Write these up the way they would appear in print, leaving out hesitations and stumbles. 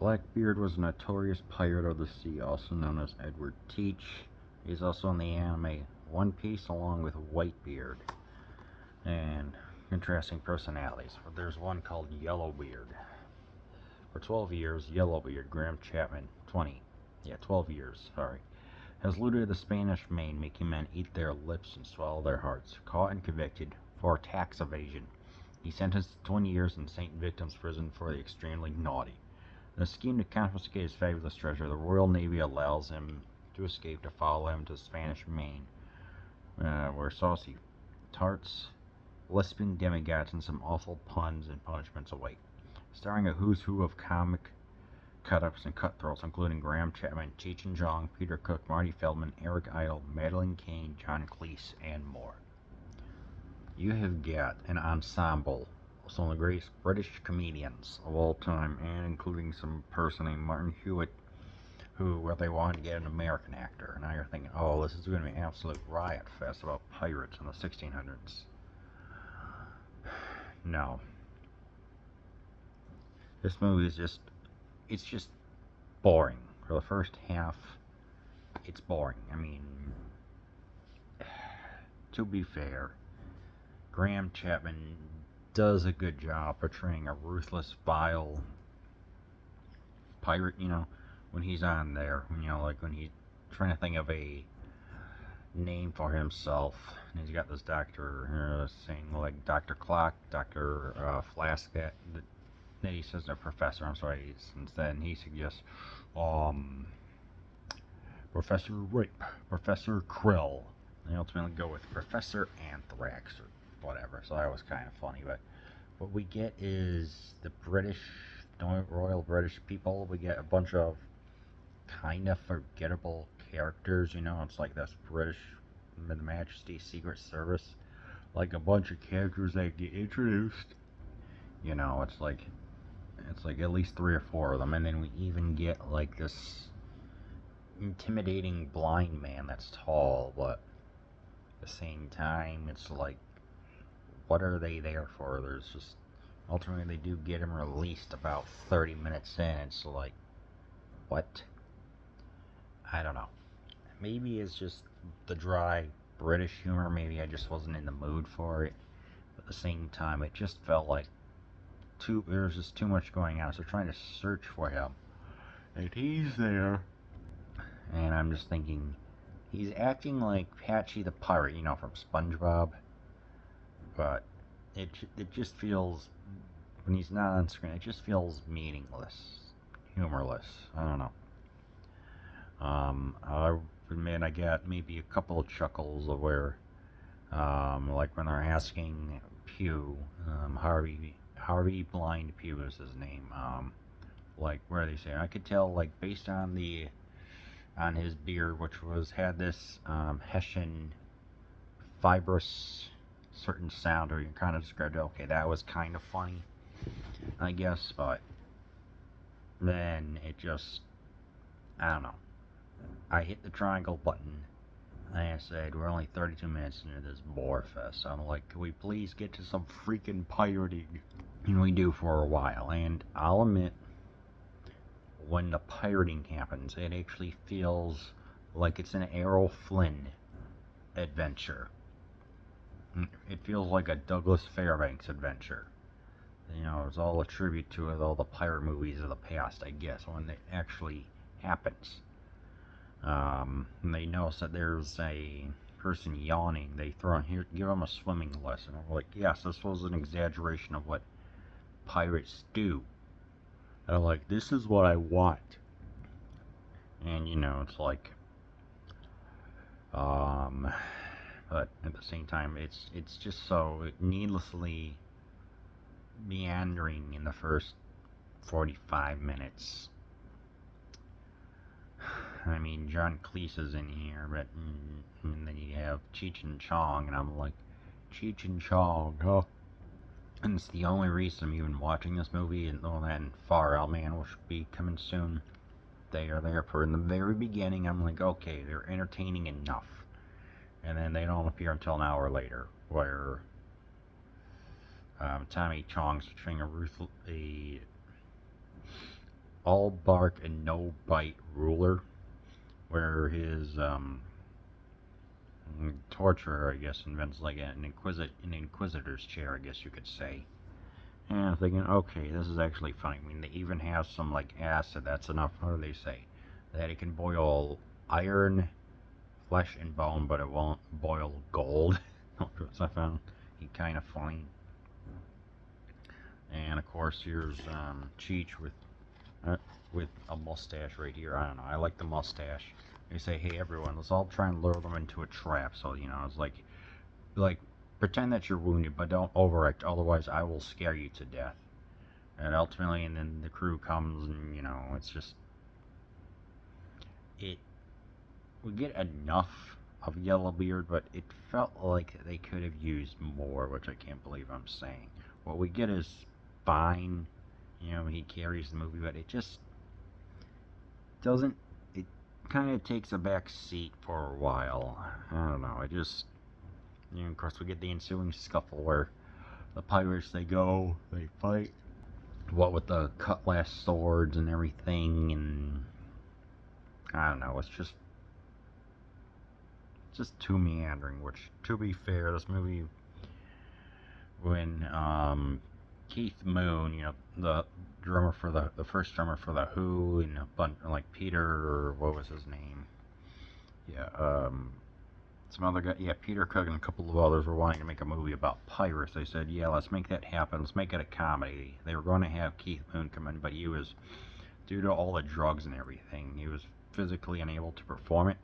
Blackbeard was a notorious pirate of the sea, also known as Edward Teach. He's also in the anime One Piece along with Whitebeard. And contrasting personalities. There's one called Yellowbeard. For 12 years, Yellowbeard, Graham Chapman, 12 years, has looted the Spanish Main, making men eat their lips and swallow their hearts. Caught and convicted for tax evasion, he's sentenced to 20 years in St. Victim's Prison for the extremely naughty. In a scheme to confiscate his fabulous treasure, the Royal Navy allows him to escape to follow him to the Spanish Main, where saucy tarts, lisping demigods, and some awful puns and punishments await. Starring a who's who of comic cut-ups and cutthroats, including Graham Chapman, Cheech and Chong, Peter Cook, Marty Feldman, Eric Idle, Madeline Kane, John Cleese, and more. You have got an ensemble of some of the greatest British comedians of all time, and including some person named Martin Hewitt, where they wanted to get an American actor. And now you're thinking, oh, this is going to be an absolute riot fest about pirates in the 1600s. No. This movie is it's just boring. For the first half, it's boring. I mean, to be fair, Graham Chapman does a good job portraying a ruthless, vile pirate, when he's on there, like when he's trying to think of a name for himself, and he's got this doctor saying, like, Dr. Clock, Dr. Flask, that he says no, Professor, I'm sorry, instead he suggests, Professor Rape, Professor Krill. They ultimately go with Professor Anthrax, or whatever, so that was kind of funny, but what we get is the Royal British people. We get a bunch of kind of forgettable characters, it's like this British Majesty's Secret Service, like a bunch of characters that get introduced, it's like at least 3 or 4 of them, and then we even get like this intimidating blind man that's tall, but at the same time, it's like, what are they there for? There's just, ultimately they do get him released about 30 minutes in. It's like, what? I don't know. Maybe it's just the dry British humor. Maybe I just wasn't in the mood for it. But at the same time, it just felt like there's just too much going on. So trying to search for him, and he's there, and I'm just thinking, he's acting like Patchy the Pirate, from SpongeBob. But it just feels, when he's not on screen, it just feels meaningless, humorless. I don't know. I admit I got maybe a couple of chuckles of where, like when they're asking Pew, Harvey Blind Pew is his name, like where they say, I could tell, like, based on his beard, which had this Hessian fibrous certain sound, or you kind of described it, okay, that was kind of funny, I guess, but then it just, I don't know. I hit the triangle button, and I said, we're only 32 minutes into this bore fest. I'm like, can we please get to some freaking pirating? And we do for a while, and I'll admit, when the pirating happens, it actually feels like it's an Errol Flynn adventure. It feels like a Douglas Fairbanks adventure. It's all a tribute to all the pirate movies of the past, I guess, when it actually happens. And they notice that there's a person yawning. They throw in here, give him a swimming lesson. I'm like, yes, this was an exaggeration of what pirates do. And I'm like, this is what I want. And it's like, but at the same time, it's just so needlessly meandering in the first 45 minutes. I mean, John Cleese is in here, but and then you have Cheech and Chong, and I'm like, Cheech and Chong, huh? And it's the only reason I'm even watching this movie, and all that, and Far Out Man, which will be coming soon. They are there for, in the very beginning, I'm like, okay, they're entertaining enough. And then they don't appear until an hour later, where Tommy Chong's portraying all bark and no bite ruler, where his torturer, I guess, invents like an inquisitor's chair, I guess you could say. And I'm thinking, okay, this is actually funny. I mean, they even have some like acid. That's enough. What do they say? That it can boil iron, flesh, and bone, but it won't boil gold. Which I found kind of funny. And of course, here's Cheech with a mustache right here. I don't know. I like the mustache. They say, hey everyone, let's all try and lure them into a trap. So it's like pretend that you're wounded, but don't overact. Otherwise, I will scare you to death. And ultimately, and then the crew comes, and it's just it. We get enough of Yellowbeard, but it felt like they could have used more, which I can't believe I'm saying. What we get is fine. He carries the movie, but it just doesn't. It kind of takes a back seat for a while. I don't know. It just. Of course, we get the ensuing scuffle where the pirates, they fight. What with the cutlass swords and everything, and I don't know. It's just too meandering. Which, to be fair, this movie, when Keith Moon, the drummer for the first drummer for the Who, and a bunch like Peter, or what was his name? Yeah, some other guy, yeah, Peter Cook and a couple of others were wanting to make a movie about pirates. They said, yeah, let's make that happen. Let's make it a comedy. They were going to have Keith Moon come in, but he was, due to all the drugs and everything, he was physically unable to perform it.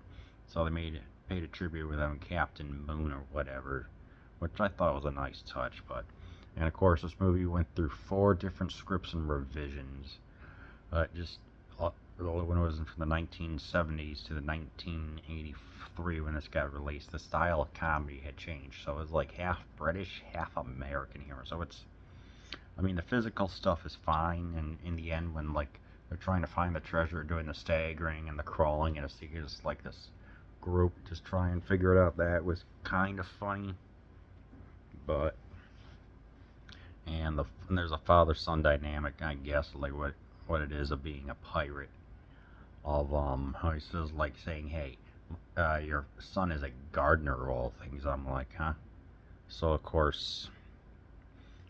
So they paid a tribute with him, Captain Moon or whatever, which I thought was a nice touch. And of course, this movie went through 4 different scripts and revisions. When it was from the 1970s to the 1983 when this got released, the style of comedy had changed. So it was like half British, half American humor. So the physical stuff is fine, and in the end, when like they're trying to find the treasure, doing the staggering and the crawling, and it's just like this group just trying to figure it out, that was kind of funny. And there's a father-son dynamic, I guess, like what it is of being a pirate. Of how he says, like, saying, hey, your son is a gardener of all things. I'm like, huh? So of course,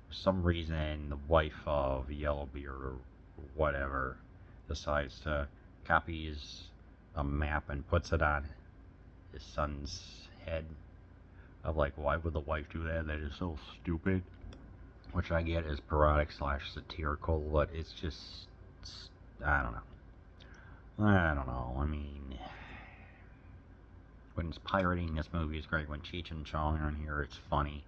for some reason, the wife of Yellowbeard or whatever decides to copy a map and puts it on his son's head. I'm like, why would the wife do that? That is so stupid. Which I get is parodic / satirical, but it's just, I don't know. I mean, when it's pirating, this movie is great. When Cheech and Chong are in here, it's funny.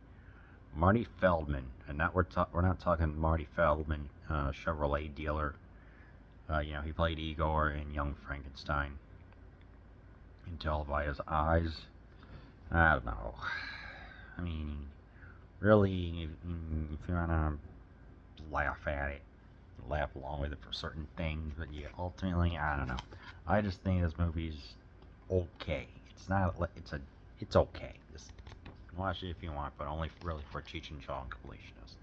Marty Feldman, and we're not talking Marty Feldman, Chevrolet dealer. He played Igor in Young Frankenstein. You can tell by his eyes. I don't know. I mean, really, if you wanna laugh at it, laugh along with it for certain things, but yeah, ultimately, I don't know. I just think this movie's okay. It's okay. Just watch it if you want, but only really for Cheech and Chong completionists.